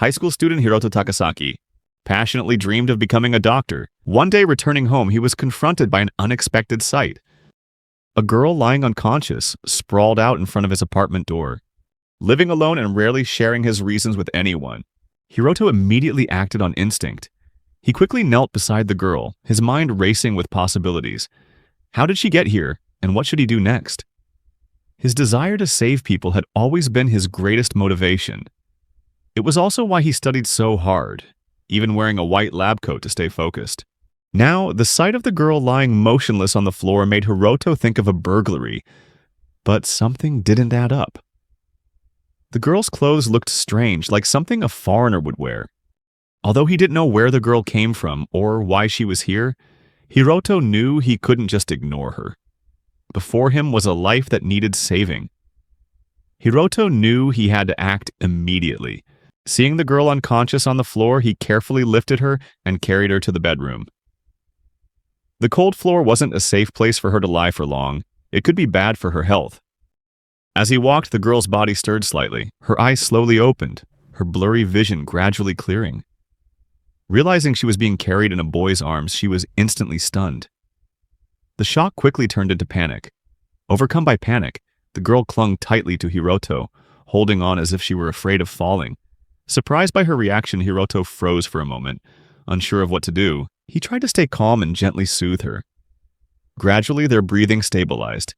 high school student Hiroto Takasaki, passionately dreamed of becoming a doctor. One day returning home, he was confronted by an unexpected sight. A girl lying unconscious, sprawled out in front of his apartment door. Living alone and rarely sharing his reasons with anyone, Hiroto immediately acted on instinct. He quickly knelt beside the girl, his mind racing with possibilities. How did she get here, and what should he do next? His desire to save people had always been his greatest motivation. It was also why he studied so hard, even wearing a white lab coat to stay focused. Now, the sight of the girl lying motionless on the floor made Hiroto think of a burglary, but something didn't add up. The girl's clothes looked strange, like something a foreigner would wear. Although he didn't know where the girl came from or why she was here, Hiroto knew he couldn't just ignore her. Before him was a life that needed saving. Hiroto knew he had to act immediately. Seeing the girl unconscious on the floor, he carefully lifted her and carried her to the bedroom. The cold floor wasn't a safe place for her to lie for long. It could be bad for her health. As he walked, the girl's body stirred slightly. Her eyes slowly opened, her blurry vision gradually clearing. Realizing she was being carried in a boy's arms, she was instantly stunned. The shock quickly turned into panic. Overcome by panic, the girl clung tightly to Hiroto, holding on as if she were afraid of falling. Surprised by her reaction, Hiroto froze for a moment. Unsure of what to do, he tried to stay calm and gently soothe her. Gradually, their breathing stabilized.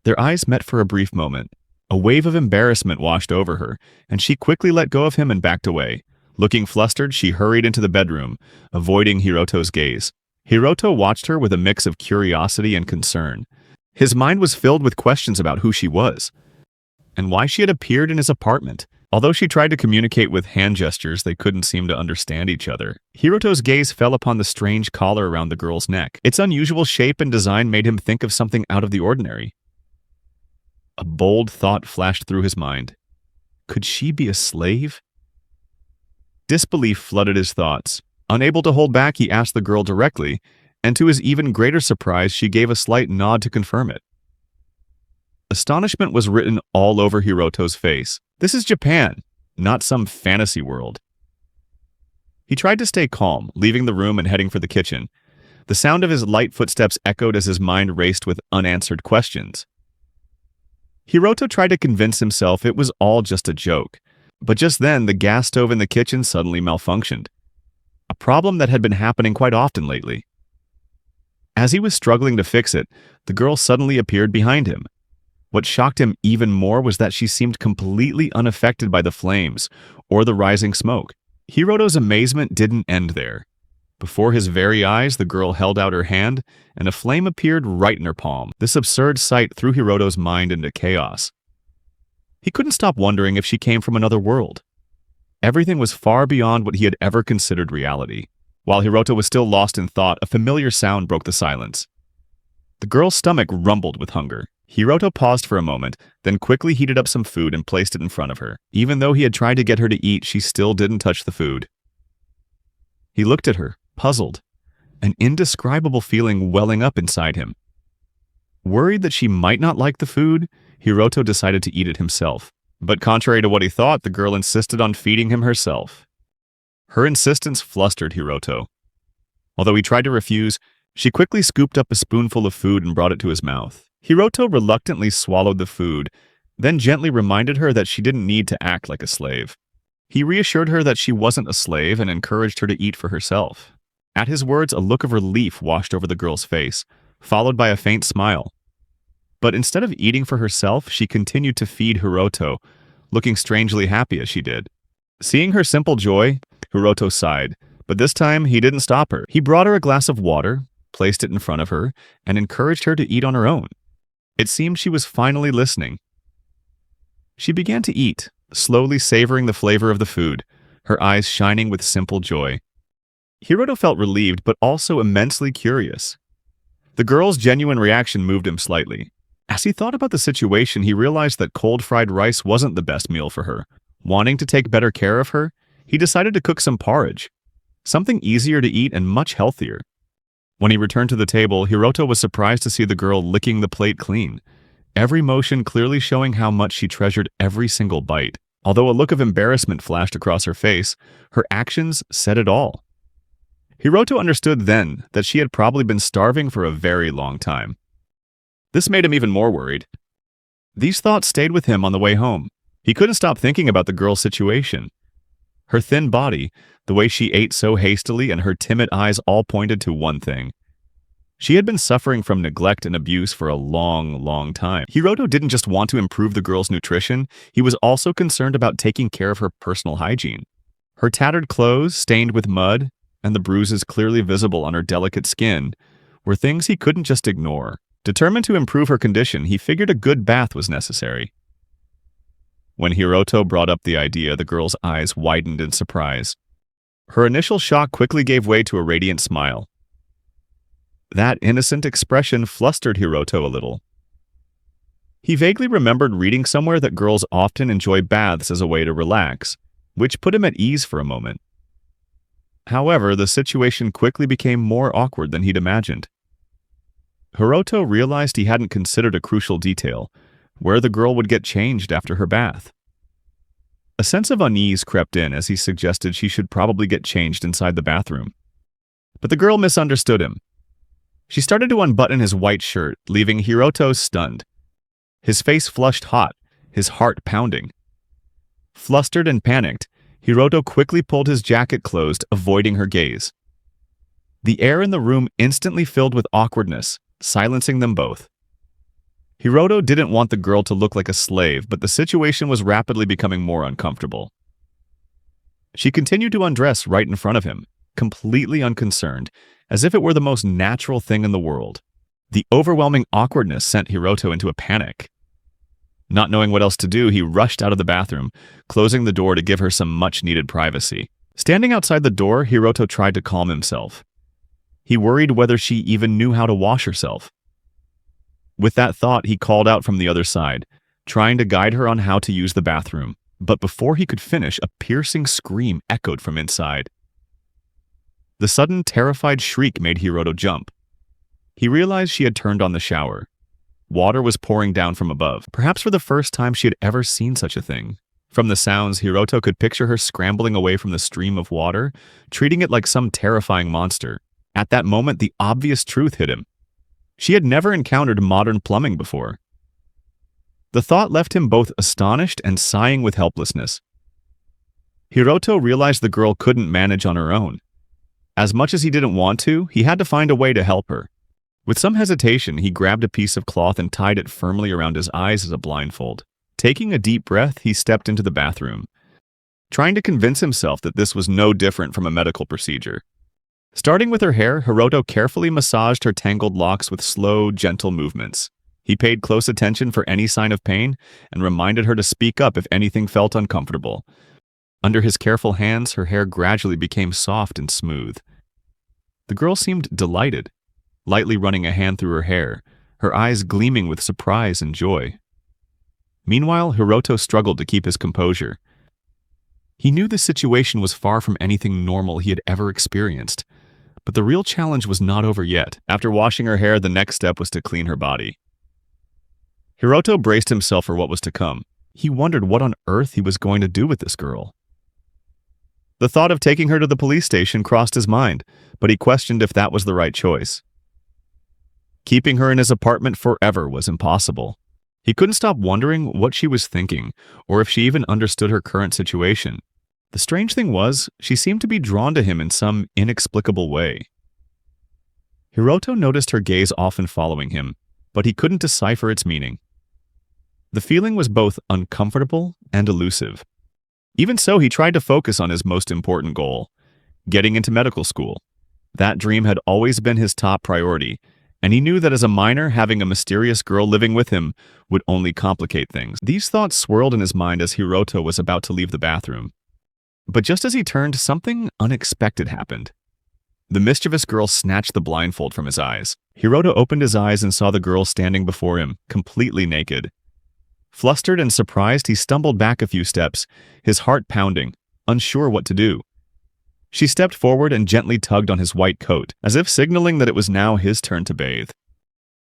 Their eyes met for a brief moment. A wave of embarrassment washed over her, and she quickly let go of him and backed away. Looking flustered, she hurried into the bedroom, avoiding Hiroto's gaze. Hiroto watched her with a mix of curiosity and concern. His mind was filled with questions about who she was, and why she had appeared in his apartment. Although she tried to communicate with hand gestures, they couldn't seem to understand each other. Hiroto's gaze fell upon the strange collar around the girl's neck. Its unusual shape and design made him think of something out of the ordinary. A bold thought flashed through his mind. Could she be a slave? Disbelief flooded his thoughts. Unable to hold back, he asked the girl directly, and to his even greater surprise, she gave a slight nod to confirm it. Astonishment was written all over Hiroto's face. This is Japan, not some fantasy world. He tried to stay calm, leaving the room and heading for the kitchen. The sound of his light footsteps echoed as his mind raced with unanswered questions. Hiroto tried to convince himself it was all just a joke, but just then the gas stove in the kitchen suddenly malfunctioned, a problem that had been happening quite often lately. As he was struggling to fix it, the girl suddenly appeared behind him. What shocked him even more was that she seemed completely unaffected by the flames or the rising smoke. Hiroto's amazement didn't end there. Before his very eyes, the girl held out her hand, and a flame appeared right in her palm. This absurd sight threw Hiroto's mind into chaos. He couldn't stop wondering if she came from another world. Everything was far beyond what he had ever considered reality. While Hiroto was still lost in thought, a familiar sound broke the silence. The girl's stomach rumbled with hunger. Hiroto paused for a moment, then quickly heated up some food and placed it in front of her. Even though he had tried to get her to eat, she still didn't touch the food. He looked at her, puzzled, an indescribable feeling welling up inside him. Worried that she might not like the food, Hiroto decided to eat it himself. But contrary to what he thought, the girl insisted on feeding him herself. Her insistence flustered Hiroto. Although he tried to refuse, she quickly scooped up a spoonful of food and brought it to his mouth. Hiroto reluctantly swallowed the food, then gently reminded her that she didn't need to act like a slave. He reassured her that she wasn't a slave and encouraged her to eat for herself. At his words, a look of relief washed over the girl's face, followed by a faint smile. But instead of eating for herself, she continued to feed Hiroto, looking strangely happy as she did. Seeing her simple joy, Hiroto sighed, but this time he didn't stop her. He brought her a glass of water, placed it in front of her, and encouraged her to eat on her own. It seemed she was finally listening. She began to eat, slowly savoring the flavor of the food, her eyes shining with simple joy. Hiroto felt relieved, but also immensely curious. The girl's genuine reaction moved him slightly. As he thought about the situation, he realized that cold fried rice wasn't the best meal for her. Wanting to take better care of her, he decided to cook some porridge, something easier to eat and much healthier. When he returned to the table, Hiroto was surprised to see the girl licking the plate clean, every motion clearly showing how much she treasured every single bite. Although a look of embarrassment flashed across her face, her actions said it all. Hiroto understood then that she had probably been starving for a very long time. This made him even more worried. These thoughts stayed with him on the way home. He couldn't stop thinking about the girl's situation. Her thin body, the way she ate so hastily, and her timid eyes all pointed to one thing. She had been suffering from neglect and abuse for a long, long time. Hiroto didn't just want to improve the girl's nutrition, he was also concerned about taking care of her personal hygiene. Her tattered clothes, stained with mud, and the bruises clearly visible on her delicate skin, were things he couldn't just ignore. Determined to improve her condition, he figured a good bath was necessary. When Hiroto brought up the idea, the girl's eyes widened in surprise. Her initial shock quickly gave way to a radiant smile. That innocent expression flustered Hiroto a little. He vaguely remembered reading somewhere that girls often enjoy baths as a way to relax, which put him at ease for a moment. However, the situation quickly became more awkward than he'd imagined. Hiroto realized he hadn't considered a crucial detail, where the girl would get changed after her bath. A sense of unease crept in as he suggested she should probably get changed inside the bathroom. But the girl misunderstood him. She started to unbutton his white shirt, leaving Hiroto stunned. His face flushed hot, his heart pounding. Flustered and panicked, Hiroto quickly pulled his jacket closed, avoiding her gaze. The air in the room instantly filled with awkwardness, silencing them both. Hiroto didn't want the girl to look like a slave, but the situation was rapidly becoming more uncomfortable. She continued to undress right in front of him, completely unconcerned, as if it were the most natural thing in the world. The overwhelming awkwardness sent Hiroto into a panic. Not knowing what else to do, he rushed out of the bathroom, closing the door to give her some much-needed privacy. Standing outside the door, Hiroto tried to calm himself. He worried whether she even knew how to wash herself. With that thought, he called out from the other side, trying to guide her on how to use the bathroom. But before he could finish, a piercing scream echoed from inside. The sudden, terrified shriek made Hiroto jump. He realized she had turned on the shower. Water was pouring down from above, perhaps for the first time she had ever seen such a thing. From the sounds, Hiroto could picture her scrambling away from the stream of water, treating it like some terrifying monster. At that moment, the obvious truth hit him. She had never encountered modern plumbing before. The thought left him both astonished and sighing with helplessness. Hiroto realized the girl couldn't manage on her own. As much as he didn't want to, he had to find a way to help her. With some hesitation, he grabbed a piece of cloth and tied it firmly around his eyes as a blindfold. Taking a deep breath, he stepped into the bathroom, trying to convince himself that this was no different from a medical procedure. Starting with her hair, Hiroto carefully massaged her tangled locks with slow, gentle movements. He paid close attention for any sign of pain and reminded her to speak up if anything felt uncomfortable. Under his careful hands, her hair gradually became soft and smooth. The girl seemed delighted, lightly running a hand through her hair, her eyes gleaming with surprise and joy. Meanwhile, Hiroto struggled to keep his composure. He knew the situation was far from anything normal he had ever experienced. But the real challenge was not over yet. After washing her hair, the next step was to clean her body. Hiroto braced himself for what was to come. He wondered what on earth he was going to do with this girl. The thought of taking her to the police station crossed his mind, but he questioned if that was the right choice. Keeping her in his apartment forever was impossible. He couldn't stop wondering what she was thinking, or if she even understood her current situation. The strange thing was, she seemed to be drawn to him in some inexplicable way. Hiroto noticed her gaze often following him, but he couldn't decipher its meaning. The feeling was both uncomfortable and elusive. Even so, he tried to focus on his most important goal, getting into medical school. That dream had always been his top priority, and he knew that as a minor, having a mysterious girl living with him would only complicate things. These thoughts swirled in his mind as Hiroto was about to leave the bathroom. But just as he turned, something unexpected happened. The mischievous girl snatched the blindfold from his eyes. Hiroto opened his eyes and saw the girl standing before him, completely naked. Flustered and surprised, he stumbled back a few steps, his heart pounding, unsure what to do. She stepped forward and gently tugged on his white coat, as if signaling that it was now his turn to bathe.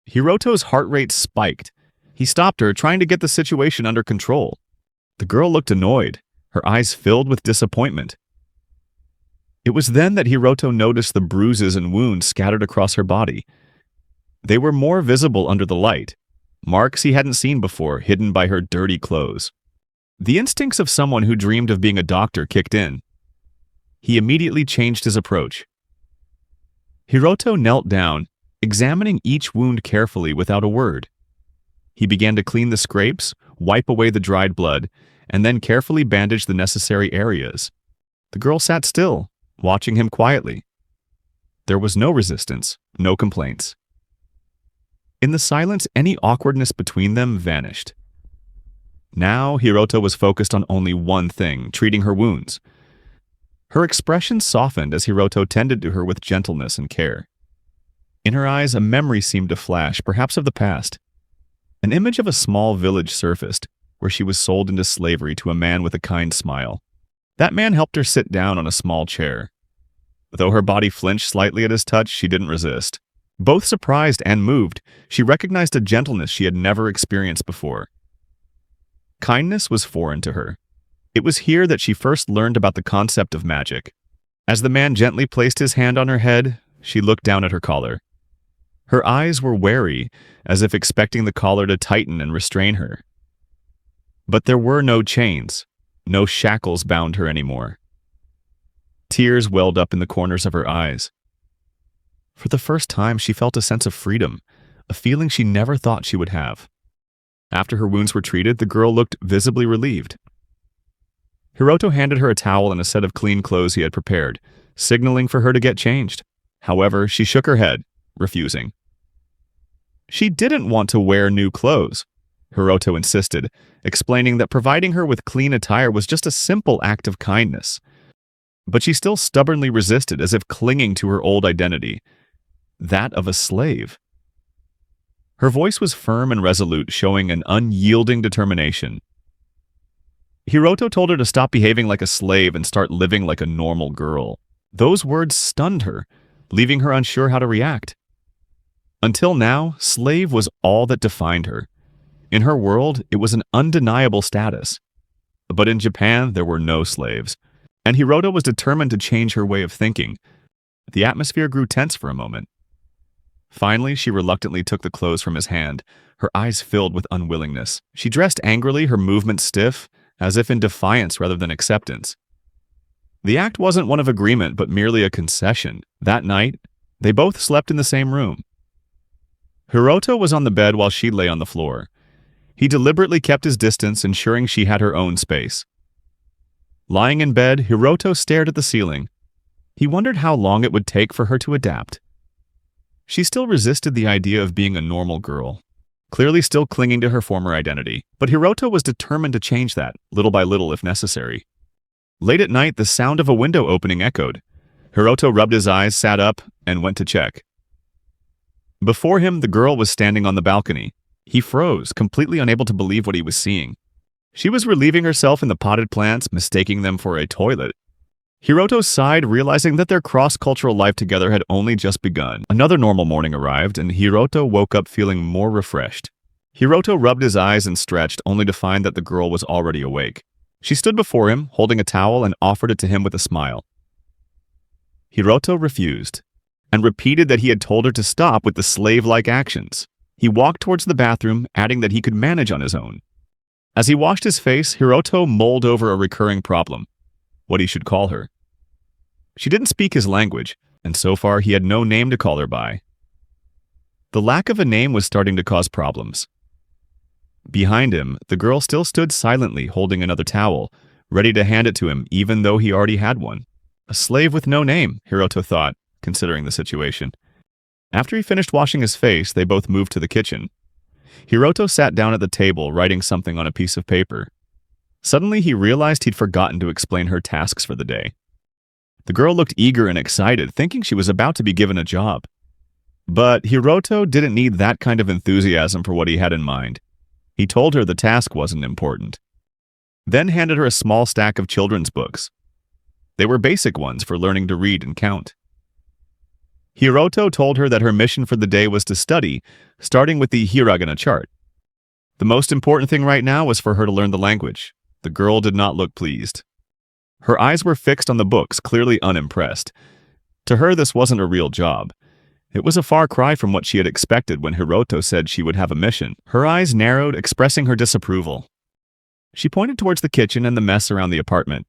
Hiroto's heart rate spiked. He stopped her, trying to get the situation under control. The girl looked annoyed, her eyes filled with disappointment. It was then that Hiroto noticed the bruises and wounds scattered across her body. They were more visible under the light, marks he hadn't seen before, hidden by her dirty clothes. The instincts of someone who dreamed of being a doctor kicked in. He immediately changed his approach. Hiroto knelt down, examining each wound carefully without a word. He began to clean the scrapes, wipe away the dried blood, and then carefully bandage the necessary areas. The girl sat still, watching him quietly. There was no resistance, no complaints. In the silence, any awkwardness between them vanished. Now, Hiroto was focused on only one thing, treating her wounds. Her expression softened as Hiroto tended to her with gentleness and care. In her eyes, a memory seemed to flash, perhaps of the past. An image of a small village surfaced, where she was sold into slavery to a man with a kind smile. That man helped her sit down on a small chair. Though her body flinched slightly at his touch, she didn't resist. Both surprised and moved, she recognized a gentleness she had never experienced before. Kindness was foreign to her. It was here that she first learned about the concept of magic. As the man gently placed his hand on her head, she looked down at her collar. Her eyes were wary, as if expecting the collar to tighten and restrain her. But there were no chains, no shackles bound her anymore. Tears welled up in the corners of her eyes. For the first time, she felt a sense of freedom, a feeling she never thought she would have. After her wounds were treated, the girl looked visibly relieved. Hiroto handed her a towel and a set of clean clothes he had prepared, signaling for her to get changed. However, she shook her head, refusing. She didn't want to wear new clothes, Hiroto insisted, explaining that providing her with clean attire was just a simple act of kindness. But she still stubbornly resisted, as if clinging to her old identity, that of a slave. Her voice was firm and resolute, showing an unyielding determination. Hiroto told her to stop behaving like a slave and start living like a normal girl. Those words stunned her, leaving her unsure how to react. Until now, slave was all that defined her. In her world, it was an undeniable status. But in Japan, there were no slaves, and Hiroto was determined to change her way of thinking. The atmosphere grew tense for a moment. Finally, she reluctantly took the clothes from his hand, her eyes filled with unwillingness. She dressed angrily, her movements stiff, as if in defiance rather than acceptance. The act wasn't one of agreement, but merely a concession. That night, they both slept in the same room. Hiroto was on the bed while she lay on the floor. He deliberately kept his distance, ensuring she had her own space. Lying in bed, Hiroto stared at the ceiling. He wondered how long it would take for her to adapt. She still resisted the idea of being a normal girl, clearly still clinging to her former identity, but Hiroto was determined to change that, little by little if necessary. Late at night, the sound of a window opening echoed. Hiroto rubbed his eyes, sat up, and went to check. Before him, the girl was standing on the balcony. He froze, completely unable to believe what he was seeing. She was relieving herself in the potted plants, mistaking them for a toilet. Hiroto sighed, realizing that their cross-cultural life together had only just begun. Another normal morning arrived, and Hiroto woke up feeling more refreshed. Hiroto rubbed his eyes and stretched, only to find that the girl was already awake. She stood before him, holding a towel, and offered it to him with a smile. Hiroto refused, and repeated that he had told her to stop with the slave-like actions. He walked towards the bathroom, adding that he could manage on his own. As he washed his face, Hiroto mulled over a recurring problem: what he should call her. She didn't speak his language, and so far he had no name to call her by. The lack of a name was starting to cause problems. Behind him, the girl still stood silently, holding another towel, ready to hand it to him even though he already had one. A slave with no name, Hiroto thought, considering the situation. After he finished washing his face, they both moved to the kitchen. Hiroto sat down at the table, writing something on a piece of paper. Suddenly, he realized he'd forgotten to explain her tasks for the day. The girl looked eager and excited, thinking she was about to be given a job. But Hiroto didn't need that kind of enthusiasm for what he had in mind. He told her the task wasn't important, then handed her a small stack of children's books. They were basic ones for learning to read and count. Hiroto told her that her mission for the day was to study, starting with the hiragana chart. The most important thing right now was for her to learn the language. The girl did not look pleased. Her eyes were fixed on the books, clearly unimpressed. To her, this wasn't a real job. It was a far cry from what she had expected when Hiroto said she would have a mission. Her eyes narrowed, expressing her disapproval. She pointed towards the kitchen and the mess around the apartment,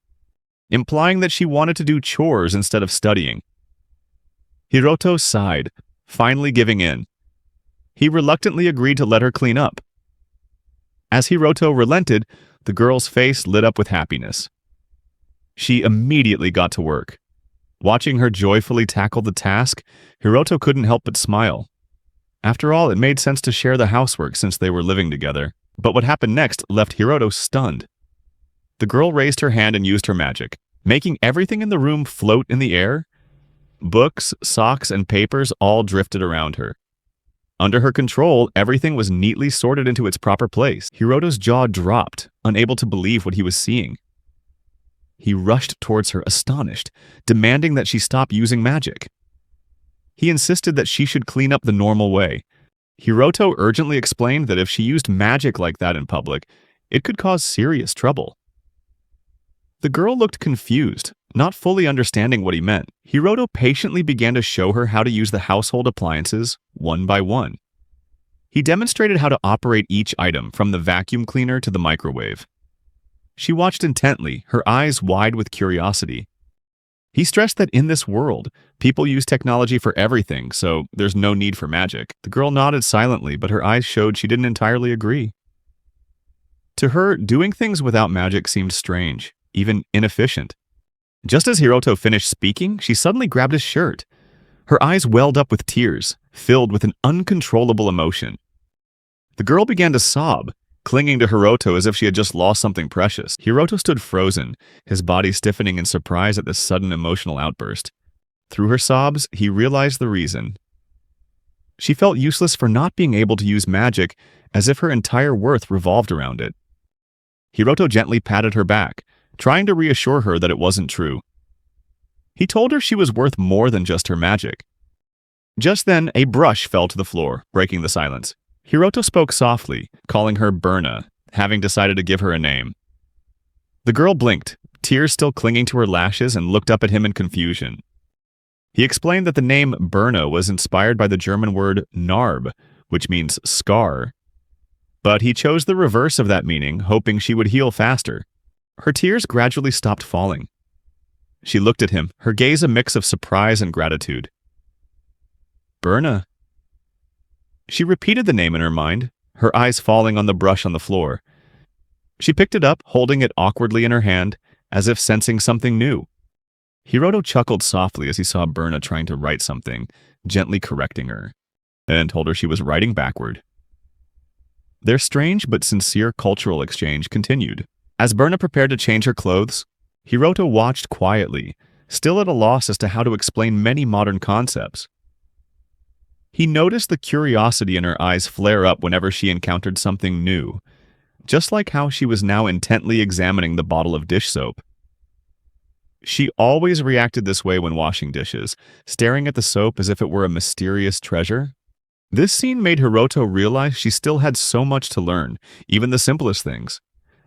implying that she wanted to do chores instead of studying. Hiroto sighed, finally giving in. He reluctantly agreed to let her clean up. As Hiroto relented, the girl's face lit up with happiness. She immediately got to work. Watching her joyfully tackle the task, Hiroto couldn't help but smile. After all, it made sense to share the housework since they were living together. But what happened next left Hiroto stunned. The girl raised her hand and used her magic, making everything in the room float in the air. Books, socks, and papers all drifted around her. Under her control, everything was neatly sorted into its proper place. Hiroto's jaw dropped, unable to believe what he was seeing. He rushed towards her, astonished, demanding that she stop using magic. He insisted that she should clean up the normal way. Hiroto urgently explained that if she used magic like that in public, it could cause serious trouble. The girl looked confused, not fully understanding what he meant. Hiroto patiently began to show her how to use the household appliances one by one. He demonstrated how to operate each item, from the vacuum cleaner to the microwave. She watched intently, her eyes wide with curiosity. He stressed that in this world, people use technology for everything, so there's no need for magic. The girl nodded silently, but her eyes showed she didn't entirely agree. To her, doing things without magic seemed strange, even inefficient. Just as Hiroto finished speaking, she suddenly grabbed his shirt. Her eyes welled up with tears, filled with an uncontrollable emotion. The girl began to sob, clinging to Hiroto as if she had just lost something precious. Hiroto stood frozen, his body stiffening in surprise at this sudden emotional outburst. Through her sobs, he realized the reason. She felt useless for not being able to use magic, as if her entire worth revolved around it. Hiroto gently patted her back, trying to reassure her that it wasn't true. He told her she was worth more than just her magic. Just then, a brush fell to the floor, breaking the silence. Hiroto spoke softly, calling her Berna, having decided to give her a name. The girl blinked, tears still clinging to her lashes, and looked up at him in confusion. He explained that the name Berna was inspired by the German word Narb, which means scar. But he chose the reverse of that meaning, hoping she would heal faster. Her tears gradually stopped falling. She looked at him, her gaze a mix of surprise and gratitude. Berna. She repeated the name in her mind, her eyes falling on the brush on the floor. She picked it up, holding it awkwardly in her hand, as if sensing something new. Hiroto chuckled softly as he saw Berna trying to write something, gently correcting her, and told her she was writing backward. Their strange but sincere cultural exchange continued. As Berna prepared to change her clothes, Hiroto watched quietly, still at a loss as to how to explain many modern concepts. He noticed the curiosity in her eyes flare up whenever she encountered something new, just like how she was now intently examining the bottle of dish soap. She always reacted this way when washing dishes, staring at the soap as if it were a mysterious treasure. This scene made Hiroto realize she still had so much to learn, even the simplest things.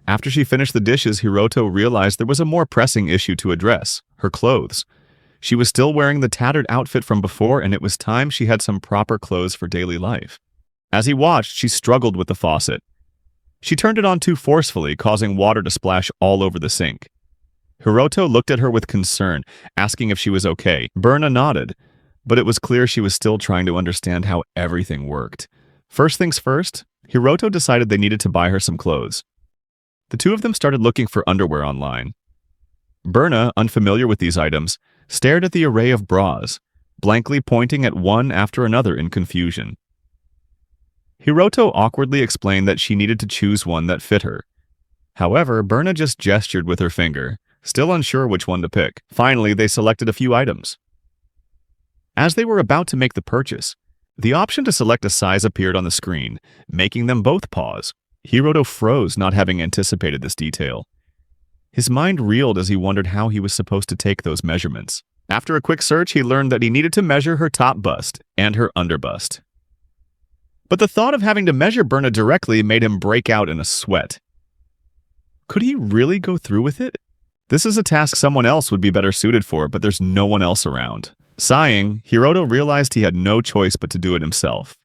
After she finished the dishes, Hiroto realized there was a more pressing issue to address: her clothes. She was still wearing the tattered outfit from before, and it was time she had some proper clothes for daily life. As he watched, she struggled with the faucet. She turned it on too forcefully, causing water to splash all over the sink. Hiroto looked at her with concern, asking if she was okay. Berna nodded, but it was clear she was still trying to understand how everything worked. First things first, Hiroto decided they needed to buy her some clothes. The two of them started looking for underwear online. Berna, unfamiliar with these items, stared at the array of bras, blankly pointing at one after another in confusion. Hiroto awkwardly explained that she needed to choose one that fit her. However, Berna just gestured with her finger, still unsure which one to pick. Finally, they selected a few items. As they were about to make the purchase, the option to select a size appeared on the screen, making them both pause. Hiroto froze, not having anticipated this detail. His mind reeled as he wondered how he was supposed to take those measurements. After a quick search, he learned that he needed to measure her top bust and her underbust. But the thought of having to measure Berna directly made him break out in a sweat. Could he really go through with it? This is a task someone else would be better suited for, but there's no one else around. Sighing, Hiroto realized he had no choice but to do it himself.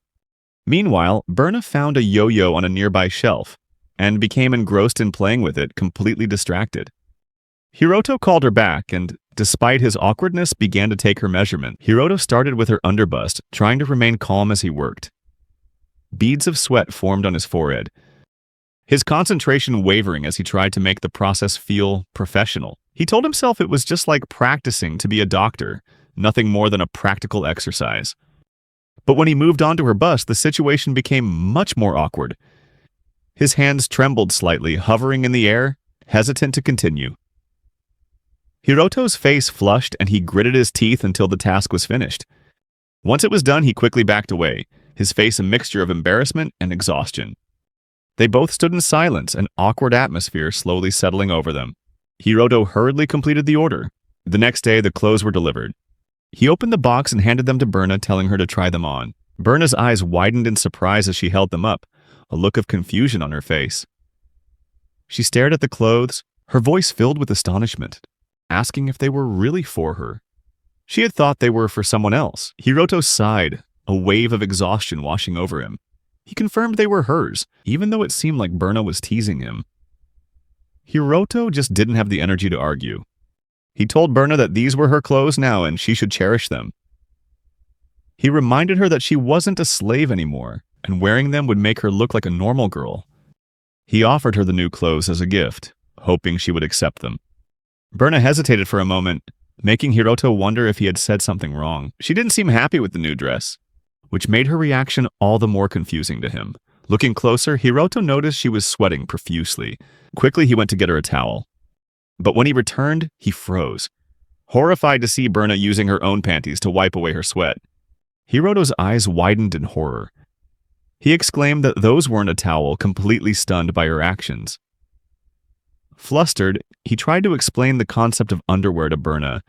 Meanwhile, Berna found a yo-yo on a nearby shelf and became engrossed in playing with it, completely distracted. Hiroto called her back and, despite his awkwardness, began to take her measurement. Hiroto started with her underbust, trying to remain calm as he worked. Beads of sweat formed on his forehead, his concentration wavering as he tried to make the process feel professional. He told himself it was just like practicing to be a doctor, nothing more than a practical exercise. But when he moved on to her bust, the situation became much more awkward. His hands trembled slightly, hovering in the air, hesitant to continue. Hiroto's face flushed and he gritted his teeth until the task was finished. Once it was done, he quickly backed away, his face a mixture of embarrassment and exhaustion. They both stood in silence, an awkward atmosphere slowly settling over them. Hiroto hurriedly completed the order. The next day, the clothes were delivered. He opened the box and handed them to Berna, telling her to try them on. Berna's eyes widened in surprise as she held them up, a look of confusion on her face. She stared at the clothes, her voice filled with astonishment, asking if they were really for her. She had thought they were for someone else. Hiroto sighed, a wave of exhaustion washing over him. He confirmed they were hers, even though it seemed like Berna was teasing him. Hiroto just didn't have the energy to argue. He told Berna that these were her clothes now and she should cherish them. He reminded her that she wasn't a slave anymore, and wearing them would make her look like a normal girl. He offered her the new clothes as a gift, hoping she would accept them. Berna hesitated for a moment, making Hiroto wonder if he had said something wrong. She didn't seem happy with the new dress, which made her reaction all the more confusing to him. Looking closer, Hiroto noticed she was sweating profusely. Quickly, he went to get her a towel. But when he returned, he froze, horrified to see Berna using her own panties to wipe away her sweat. Hiroto's eyes widened in horror. He exclaimed that those weren't a towel, completely stunned by her actions. Flustered, he tried to explain the concept of underwear to Berna,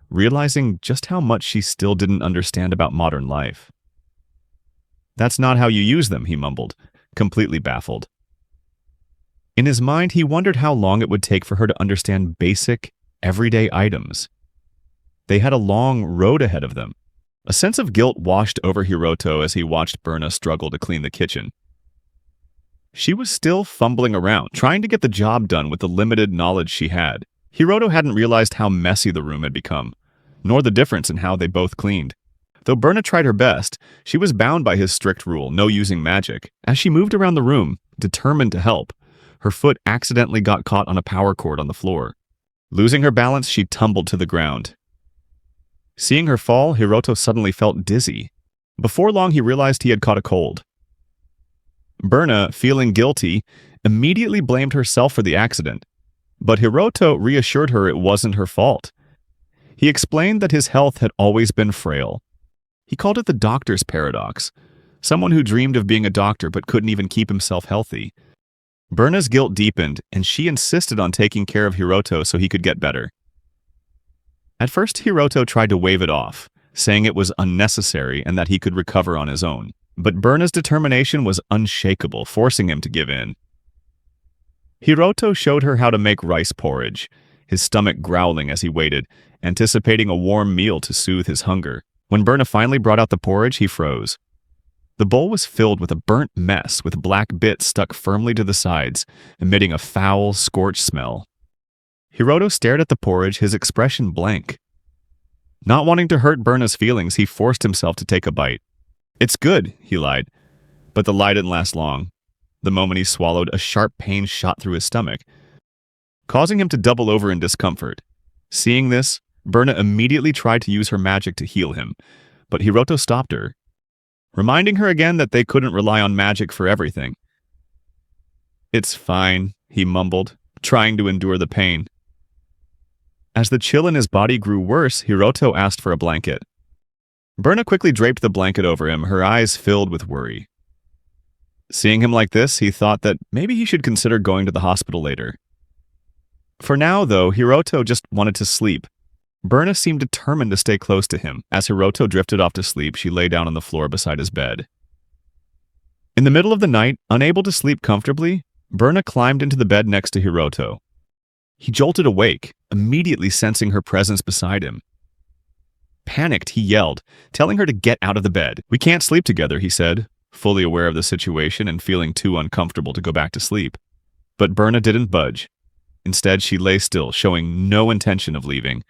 realizing just how much she still didn't understand about modern life. "That's not how you use them," he mumbled, completely baffled. In his mind, he wondered how long it would take for her to understand basic, everyday items. They had a long road ahead of them. A sense of guilt washed over Hiroto as he watched Berna struggle to clean the kitchen. She was still fumbling around, trying to get the job done with the limited knowledge she had. Hiroto hadn't realized how messy the room had become, nor the difference in how they both cleaned. Though Berna tried her best, she was bound by his strict rule, no using magic. As she moved around the room, determined to help, her foot accidentally got caught on a power cord on the floor. Losing her balance, she tumbled to the ground. Seeing her fall, Hiroto suddenly felt dizzy. Before long, he realized he had caught a cold. Berna, feeling guilty, immediately blamed herself for the accident, but Hiroto reassured her it wasn't her fault. He explained that his health had always been frail. He called it the doctor's paradox, someone who dreamed of being a doctor but couldn't even keep himself healthy. Berna's guilt deepened, and she insisted on taking care of Hiroto so he could get better. At first, Hiroto tried to wave it off, saying it was unnecessary and that he could recover on his own. But Berna's determination was unshakable, forcing him to give in. Hiroto showed her how to make rice porridge, his stomach growling as he waited, anticipating a warm meal to soothe his hunger. When Berna finally brought out the porridge, he froze. The bowl was filled with a burnt mess with black bits stuck firmly to the sides, emitting a foul, scorched smell. Hiroto stared at the porridge, his expression blank. Not wanting to hurt Berna's feelings, he forced himself to take a bite. "It's good," he lied. But the lie didn't last long. The moment he swallowed, a sharp pain shot through his stomach, causing him to double over in discomfort. Seeing this, Berna immediately tried to use her magic to heal him, but Hiroto stopped her, reminding her again that they couldn't rely on magic for everything. "It's fine," he mumbled, trying to endure the pain. As the chill in his body grew worse, Hiroto asked for a blanket. Berna quickly draped the blanket over him, her eyes filled with worry. Seeing him like this, he thought that maybe he should consider going to the hospital later. For now, though, Hiroto just wanted to sleep. Berna seemed determined to stay close to him. As Hiroto drifted off to sleep, she lay down on the floor beside his bed. In the middle of the night, unable to sleep comfortably, Berna climbed into the bed next to Hiroto. He jolted awake, immediately sensing her presence beside him. Panicked, he yelled, telling her to get out of the bed. "We can't sleep together," he said, fully aware of the situation and feeling too uncomfortable to go back to sleep. But Berna didn't budge. Instead, she lay still, showing no intention of leaving.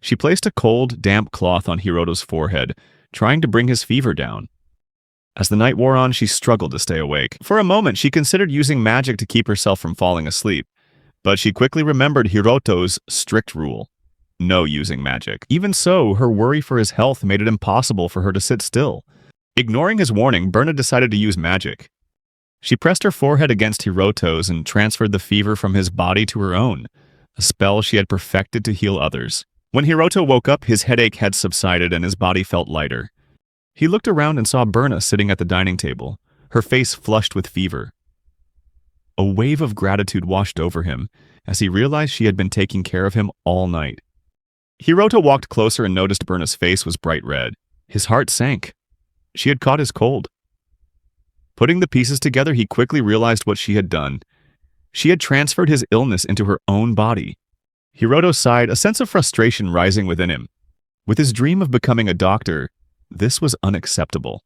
She placed a cold, damp cloth on Hiroto's forehead, trying to bring his fever down. As the night wore on, she struggled to stay awake. For a moment, she considered using magic to keep herself from falling asleep, but she quickly remembered Hiroto's strict rule: no using magic. Even so, her worry for his health made it impossible for her to sit still. Ignoring his warning, Berna decided to use magic. She pressed her forehead against Hiroto's and transferred the fever from his body to her own, a spell she had perfected to heal others. When Hiroto woke up, his headache had subsided and his body felt lighter. He looked around and saw Berna sitting at the dining table, her face flushed with fever. A wave of gratitude washed over him as he realized she had been taking care of him all night. Hiroto walked closer and noticed Berna's face was bright red. His heart sank. She had caught his cold. Putting the pieces together, he quickly realized what she had done. She had transferred his illness into her own body. Hiroto sighed, a sense of frustration rising within him. With his dream of becoming a doctor, this was unacceptable.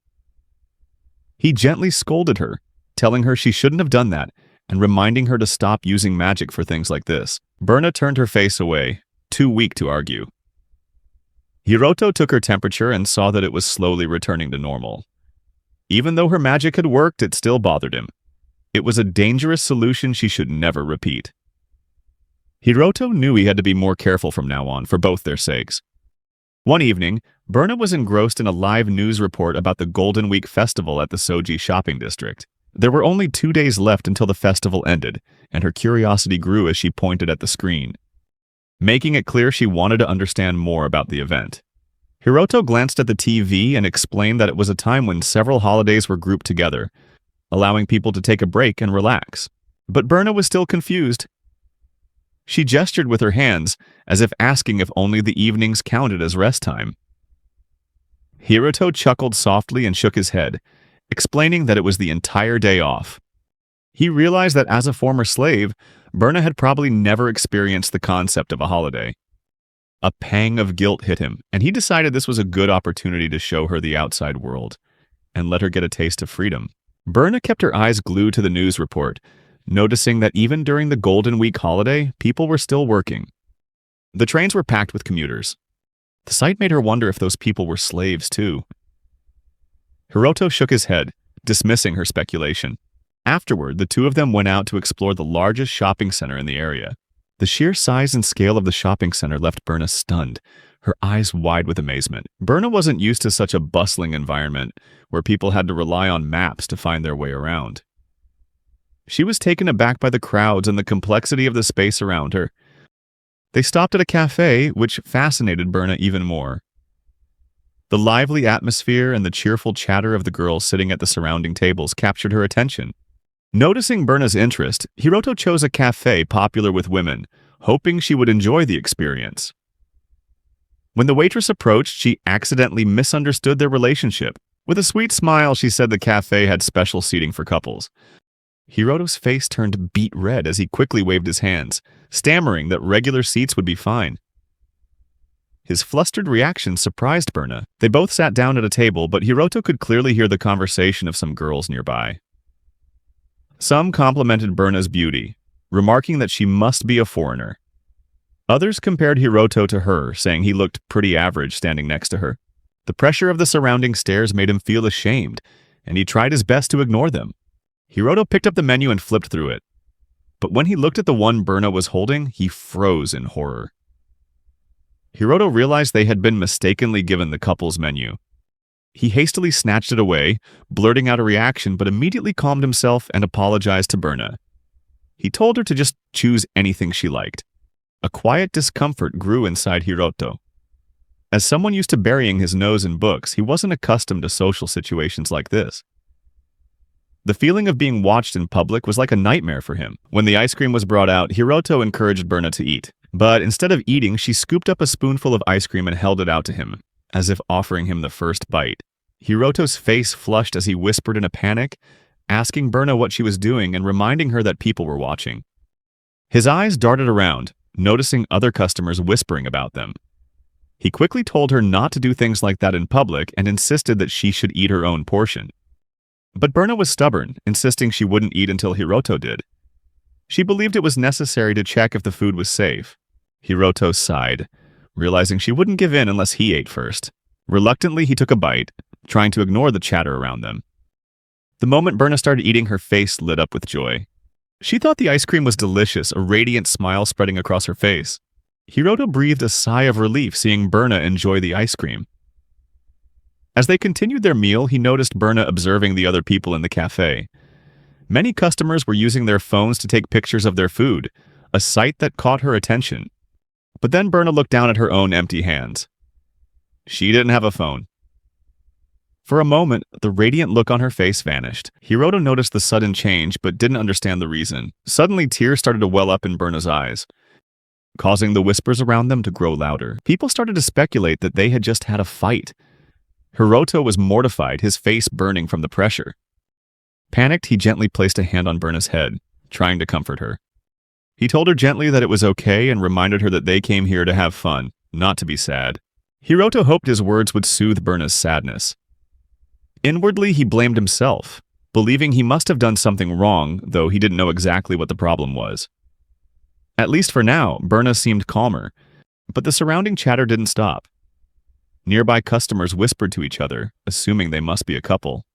He gently scolded her, telling her she shouldn't have done that, and reminding her to stop using magic for things like this. Berna turned her face away, too weak to argue. Hiroto took her temperature and saw that it was slowly returning to normal. Even though her magic had worked, it still bothered him. It was a dangerous solution she should never repeat. Hiroto knew he had to be more careful from now on, for both their sakes. One evening, Berna was engrossed in a live news report about the Golden Week festival at the Soji shopping district. There were only 2 days left until the festival ended, and her curiosity grew as she pointed at the screen, making it clear she wanted to understand more about the event. Hiroto glanced at the TV and explained that it was a time when several holidays were grouped together, allowing people to take a break and relax. But Berna was still confused. She gestured with her hands, as if asking if only the evenings counted as rest time. Hiroto chuckled softly and shook his head, explaining that it was the entire day off. He realized that as a former slave, Berna had probably never experienced the concept of a holiday. A pang of guilt hit him, and he decided this was a good opportunity to show her the outside world and let her get a taste of freedom. Berna kept her eyes glued to the news report, noticing that even during the Golden Week holiday, people were still working. The trains were packed with commuters. The sight made her wonder if those people were slaves too. Hiroto shook his head, dismissing her speculation. Afterward, the two of them went out to explore the largest shopping center in the area. The sheer size and scale of the shopping center left Berna stunned, her eyes wide with amazement. Berna wasn't used to such a bustling environment where people had to rely on maps to find their way around. She was taken aback by the crowds and the complexity of the space around her. They stopped at a cafe, which fascinated Berna even more. The lively atmosphere and the cheerful chatter of the girls sitting at the surrounding tables captured her attention. Noticing Berna's interest, Hiroto chose a cafe popular with women, hoping she would enjoy the experience. When the waitress approached, she accidentally misunderstood their relationship. With a sweet smile, she said the cafe had special seating for couples. Hiroto's face turned beet red as he quickly waved his hands, stammering that regular seats would be fine. His flustered reaction surprised Berna. They both sat down at a table, but Hiroto could clearly hear the conversation of some girls nearby. Some complimented Berna's beauty, remarking that she must be a foreigner. Others compared Hiroto to her, saying he looked pretty average standing next to her. The pressure of the surrounding stares made him feel ashamed, and he tried his best to ignore them. Hiroto picked up the menu and flipped through it. But when he looked at the one Berna was holding, he froze in horror. Hiroto realized they had been mistakenly given the couple's menu. He hastily snatched it away, blurting out a reaction, but immediately calmed himself and apologized to Berna. He told her to just choose anything she liked. A quiet discomfort grew inside Hiroto. As someone used to burying his nose in books, he wasn't accustomed to social situations like this. The feeling of being watched in public was like a nightmare for him. When the ice cream was brought out, Hiroto encouraged Berna to eat. But instead of eating, she scooped up a spoonful of ice cream and held it out to him, as if offering him the first bite. Hiroto's face flushed as he whispered in a panic, asking Berna what she was doing and reminding her that people were watching. His eyes darted around, noticing other customers whispering about them. He quickly told her not to do things like that in public and insisted that she should eat her own portion. But Berna was stubborn, insisting she wouldn't eat until Hiroto did. She believed it was necessary to check if the food was safe. Hiroto sighed, realizing she wouldn't give in unless he ate first. Reluctantly, he took a bite, trying to ignore the chatter around them. The moment Berna started eating, her face lit up with joy. She thought the ice cream was delicious, a radiant smile spreading across her face. Hiroto breathed a sigh of relief seeing Berna enjoy the ice cream. As they continued their meal, he noticed Berna observing the other people in the cafe. Many customers were using their phones to take pictures of their food, a sight that caught her attention. But then Berna looked down at her own empty hands. She didn't have a phone. For a moment, the radiant look on her face vanished. Hiroto noticed the sudden change but didn't understand the reason. Suddenly, tears started to well up in Berna's eyes, causing the whispers around them to grow louder. People started to speculate that they had just had a fight. Hiroto was mortified, his face burning from the pressure. Panicked, he gently placed a hand on Berna's head, trying to comfort her. He told her gently that it was okay and reminded her that they came here to have fun, not to be sad. Hiroto hoped his words would soothe Berna's sadness. Inwardly, he blamed himself, believing he must have done something wrong, though he didn't know exactly what the problem was. At least for now, Berna seemed calmer, but the surrounding chatter didn't stop. Nearby customers whispered to each other, assuming they must be a couple.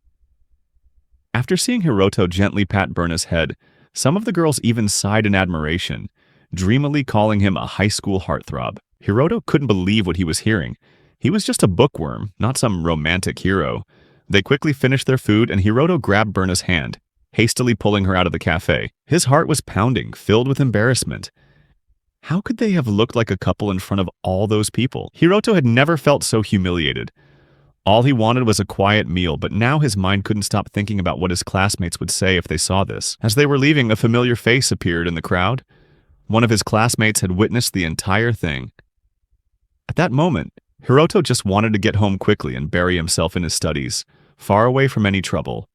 After seeing Hiroto gently pat Berna's head, some of the girls even sighed in admiration, dreamily calling him a high school heartthrob. Hiroto couldn't believe what he was hearing. He was just a bookworm, not some romantic hero. They quickly finished their food and Hiroto grabbed Berna's hand, hastily pulling her out of the cafe. His heart was pounding, filled with embarrassment. How could they have looked like a couple in front of all those people? Hiroto had never felt so humiliated. All he wanted was a quiet meal, but now his mind couldn't stop thinking about what his classmates would say if they saw this. As they were leaving, a familiar face appeared in the crowd. One of his classmates had witnessed the entire thing. At that moment, Hiroto just wanted to get home quickly and bury himself in his studies, far away from any trouble.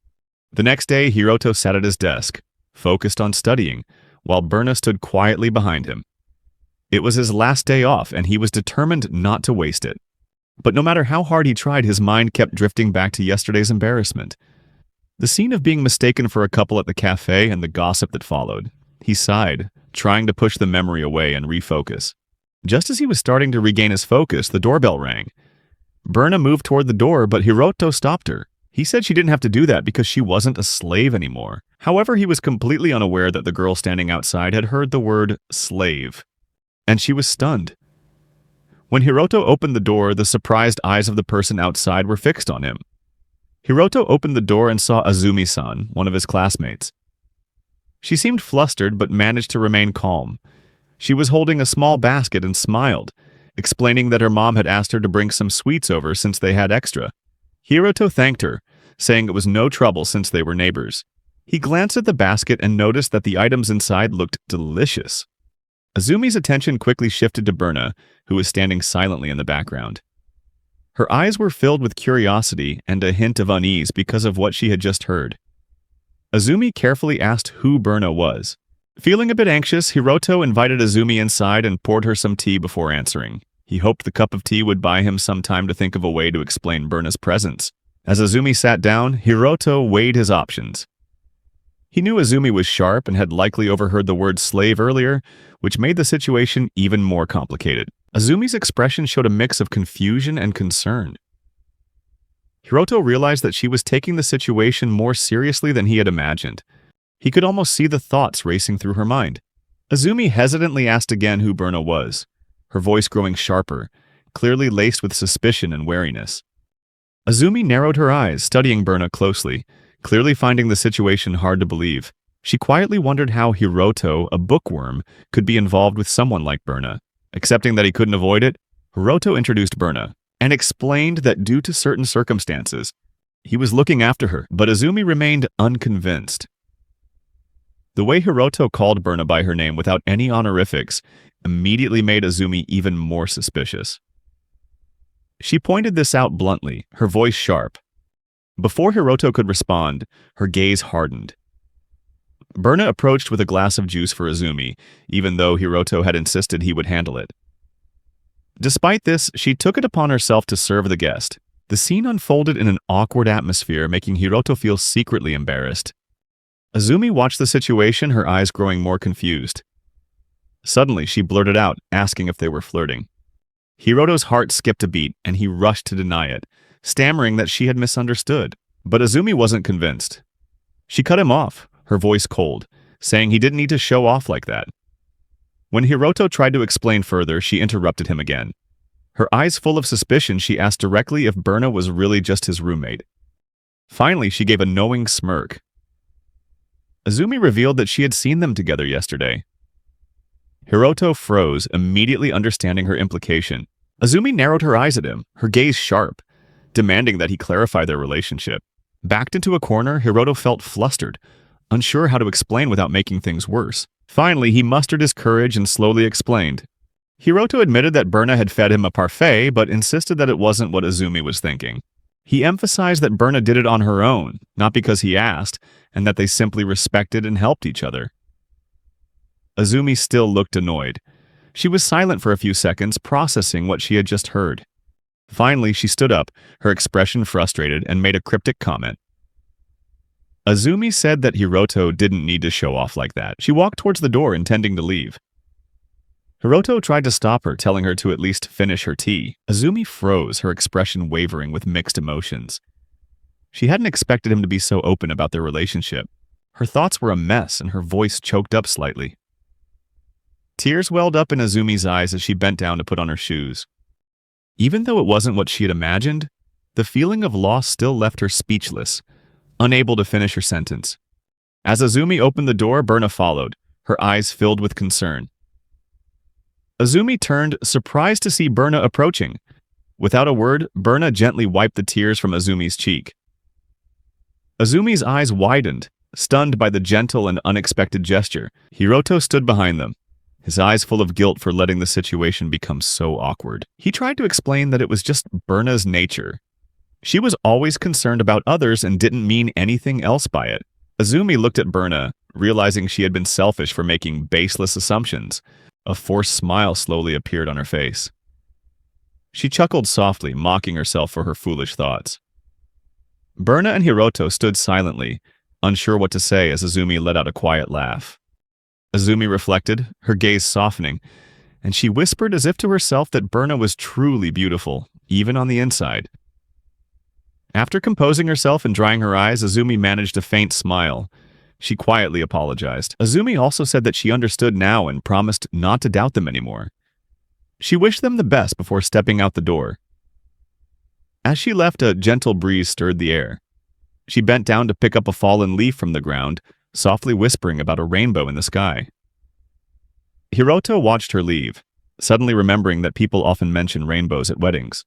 The next day, Hiroto sat at his desk, focused on studying, while Berna stood quietly behind him. It was his last day off, and he was determined not to waste it. But no matter how hard he tried, his mind kept drifting back to yesterday's embarrassment. The scene of being mistaken for a couple at the cafe and the gossip that followed. He sighed, trying to push the memory away and refocus. Just as he was starting to regain his focus, the doorbell rang. Berna moved toward the door, but Hiroto stopped her. He said she didn't have to do that because she wasn't a slave anymore. However, he was completely unaware that the girl standing outside had heard the word slave, and she was stunned. When Hiroto opened the door, the surprised eyes of the person outside were fixed on him. Hiroto opened the door and saw Azumi-san, one of his classmates. She seemed flustered but managed to remain calm. She was holding a small basket and smiled, explaining that her mom had asked her to bring some sweets over since they had extra. Hiroto thanked her, saying it was no trouble since they were neighbors. He glanced at the basket and noticed that the items inside looked delicious. Azumi's attention quickly shifted to Berna, who was standing silently in the background. Her eyes were filled with curiosity and a hint of unease because of what she had just heard. Azumi carefully asked who Berna was. Feeling a bit anxious, Hiroto invited Azumi inside and poured her some tea before answering. He hoped the cup of tea would buy him some time to think of a way to explain Berna's presence. As Azumi sat down, Hiroto weighed his options. He knew Azumi was sharp and had likely overheard the word slave earlier, which made the situation even more complicated. Azumi's expression showed a mix of confusion and concern. Hiroto realized that she was taking the situation more seriously than he had imagined. He could almost see the thoughts racing through her mind. Azumi hesitantly asked again who Berna was, her voice growing sharper, clearly laced with suspicion and wariness. Azumi narrowed her eyes, studying Berna closely, clearly finding the situation hard to believe. She quietly wondered how Hiroto, a bookworm, could be involved with someone like Berna. Accepting that he couldn't avoid it, Hiroto introduced Berna and explained that due to certain circumstances, he was looking after her, but Azumi remained unconvinced. The way Hiroto called Berna by her name without any honorifics immediately made Azumi even more suspicious. She pointed this out bluntly, her voice sharp. Before Hiroto could respond, her gaze hardened. Berna approached with a glass of juice for Azumi, even though Hiroto had insisted he would handle it. Despite this, she took it upon herself to serve the guest. The scene unfolded in an awkward atmosphere, making Hiroto feel secretly embarrassed. Azumi watched the situation, her eyes growing more confused. Suddenly, she blurted out, asking if they were flirting. Hiroto's heart skipped a beat, and he rushed to deny it, stammering that she had misunderstood. But Azumi wasn't convinced. She cut him off, her voice cold, saying he didn't need to show off like that. When Hiroto tried to explain further, she interrupted him again. Her eyes full of suspicion, she asked directly if Berna was really just his roommate. Finally, she gave a knowing smirk. Azumi revealed that she had seen them together yesterday. Hiroto froze, immediately understanding her implication. Azumi narrowed her eyes at him, her gaze sharp, demanding that he clarify their relationship. Backed into a corner, Hiroto felt flustered, unsure how to explain without making things worse. Finally, he mustered his courage and slowly explained. Hiroto admitted that Berna had fed him a parfait, but insisted that it wasn't what Azumi was thinking. He emphasized that Berna did it on her own, not because he asked, and that they simply respected and helped each other. Azumi still looked annoyed. She was silent for a few seconds, processing what she had just heard. Finally, she stood up, her expression frustrated, and made a cryptic comment. Azumi said that Hiroto didn't need to show off like that. She walked towards the door, intending to leave. Hiroto tried to stop her, telling her to at least finish her tea. Azumi froze, her expression wavering with mixed emotions. She hadn't expected him to be so open about their relationship. Her thoughts were a mess, and her voice choked up slightly. Tears welled up in Azumi's eyes as she bent down to put on her shoes. Even though it wasn't what she had imagined, the feeling of loss still left her speechless, unable to finish her sentence. As Azumi opened the door, Berna followed, her eyes filled with concern. Azumi turned, surprised to see Berna approaching. Without a word, Berna gently wiped the tears from Azumi's cheek. Azumi's eyes widened, stunned by the gentle and unexpected gesture. Hiroto stood behind them, his eyes full of guilt for letting the situation become so awkward. He tried to explain that it was just Berna's nature. She was always concerned about others and didn't mean anything else by it. Azumi looked at Berna, realizing she had been selfish for making baseless assumptions. A forced smile slowly appeared on her face. She chuckled softly, mocking herself for her foolish thoughts. Berna and Hiroto stood silently, unsure what to say as Azumi let out a quiet laugh. Azumi reflected, her gaze softening, and she whispered as if to herself that Berna was truly beautiful, even on the inside. After composing herself and drying her eyes, Azumi managed a faint smile. She quietly apologized. Azumi also said that she understood now and promised not to doubt them anymore. She wished them the best before stepping out the door. As she left, a gentle breeze stirred the air. She bent down to pick up a fallen leaf from the ground, softly whispering about a rainbow in the sky. Hiroto watched her leave, suddenly remembering that people often mention rainbows at weddings.